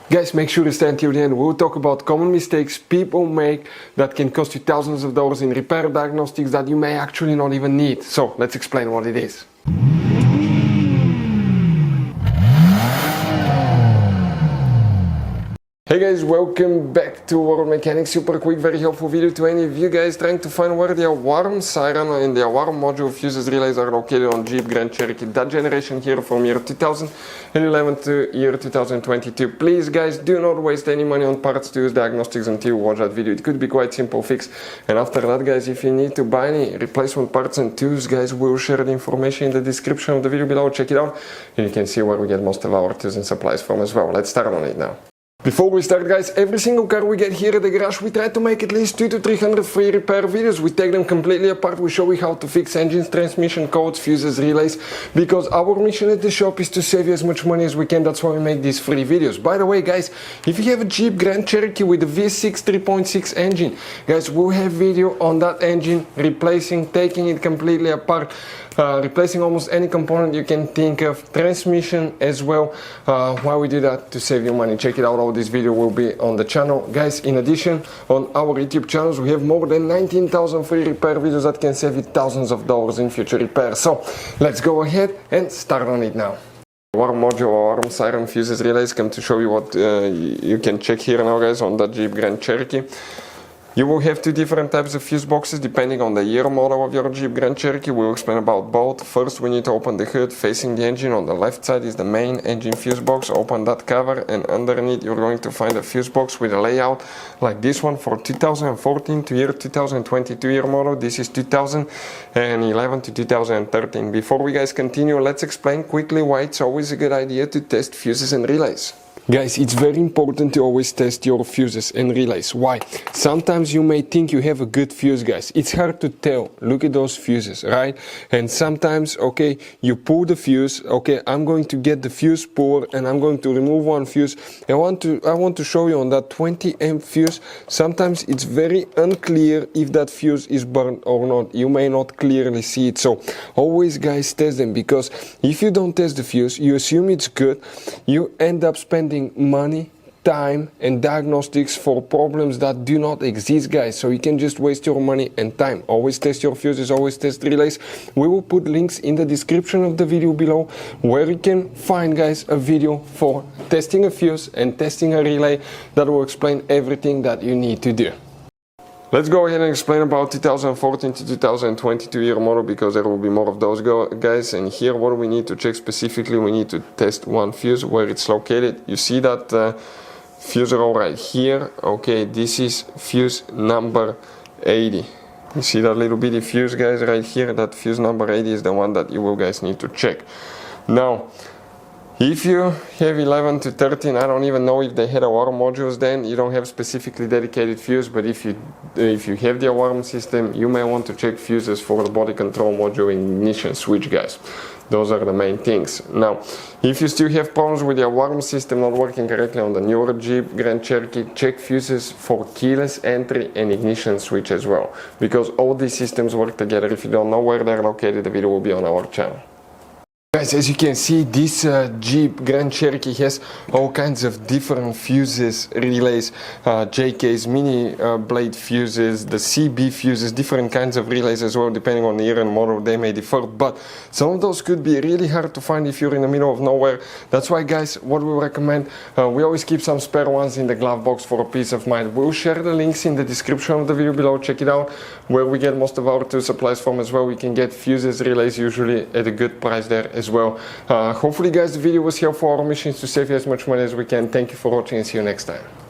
Guys, make sure to stay until the end. We'll talk about common mistakes people make that can cost you thousands of dollars in repair diagnostics that you may actually not even need. So let's explain what it is. Hey guys, welcome back to World Mechanics. Super quick, very helpful video to any of you guys trying to find where the alarm siren and the alarm module fuses relays are located on Jeep Grand Cherokee. That generation here from year 2011 to year 2022. Please guys, do not waste any money on parts, tools, diagnostics until you watch that video. It could be quite simple fix. And after that guys, if you need to buy any replacement parts and tools, guys, we'll share the information in the description of the video below. Check it out and you can see where we get most of our tools and supplies from as well. Let's start on it now. Before we start guys, every single car we get here at the garage, we try to make at least 200 to 300 free repair videos. We take them completely apart, we show you how to fix engines, transmission, codes, fuses, relays, because our mission at the shop is to save you as much money as we can. That's why we make these free videos. By the way guys, if you have a Jeep Grand Cherokee with a V6 3.6 engine, guys, we'll have video on that engine, replacing, taking it completely apart, replacing almost any component you can think of, transmission as well. Why we do that? To save you money. Check it out, all this video will be on the channel. Guys, in addition, on our YouTube channels we have more than 19,000 free repair videos that can save you thousands of dollars in future repairs. So let's go ahead and start on it now. Alarm module, alarm siren, fuses, relays come to show you what you can check here now guys on the Jeep Grand Cherokee. You will have two different types of fuse boxes depending on the year model of your Jeep Grand Cherokee. We'll explain about both. First, we need to open the hood. Facing the engine on the left side is the main engine fuse box. Open that cover and underneath you're going to find a fuse box with a layout like this one for 2014 to year 2022 year model. This is 2011 to 2013. Before we guys continue, let's explain quickly why it's always a good idea to test fuses and relays. Guys, it's very important to always test your fuses and relays. Why? Sometimes you may think you have a good fuse, guys. It's hard to tell. Look at those fuses, right? And sometimes, okay, you pull the fuse. Okay, I'm going to get the fuse puller and I'm going to remove one fuse. I want to show you on that 20 amp fuse. Sometimes it's very unclear if that fuse is burned or not. You may not clearly see it. So always, guys, test them, because if you don't test the fuse, you assume it's good. You end up spending money, time and diagnostics for problems that do not exist, guys. So you can just waste your money and time. Always test your fuses, always test relays. We will put links in the description of the video below where you can find, guys, a video for testing a fuse and testing a relay that will explain everything that you need to do. Let's go ahead and explain about 2014 to 2022 year model, because there will be more of those guys. And here what we need to check specifically, we need to test one fuse where it's located. You see that fuse roll right here. Okay, this is fuse number 80. You see that little bitty fuse, guys, right here? That fuse number 80 is the one that you will guys need to check. Now, if you have 11 to 13, I don't even know if they had alarm modules then. You don't have specifically dedicated fuse, but if you have the alarm system, you may want to check fuses for the body control module and ignition switch, guys. Those are the main things. Now, if you still have problems with the alarm system not working correctly on the newer Jeep Grand Cherokee, check fuses for keyless entry and ignition switch as well, because all these systems work together. If you don't know where they're located, the video will be on our channel. Guys, as you can see, this Jeep Grand Cherokee has all kinds of different fuses, relays, JKs, mini blade fuses, the CB fuses, different kinds of relays as well, depending on the year and model, they may differ, but some of those could be really hard to find if you're in the middle of nowhere. That's why, guys, what we recommend, we always keep some spare ones in the glove box for a peace of mind. We'll share the links in the description of the video below. Check it out, where we get most of our tool supplies from as well. We can get fuses, relays usually at a good price there as well. Hopefully guys, the video was helpful. Our mission is to save you as much money as we can. Thank you for watching and see you next time.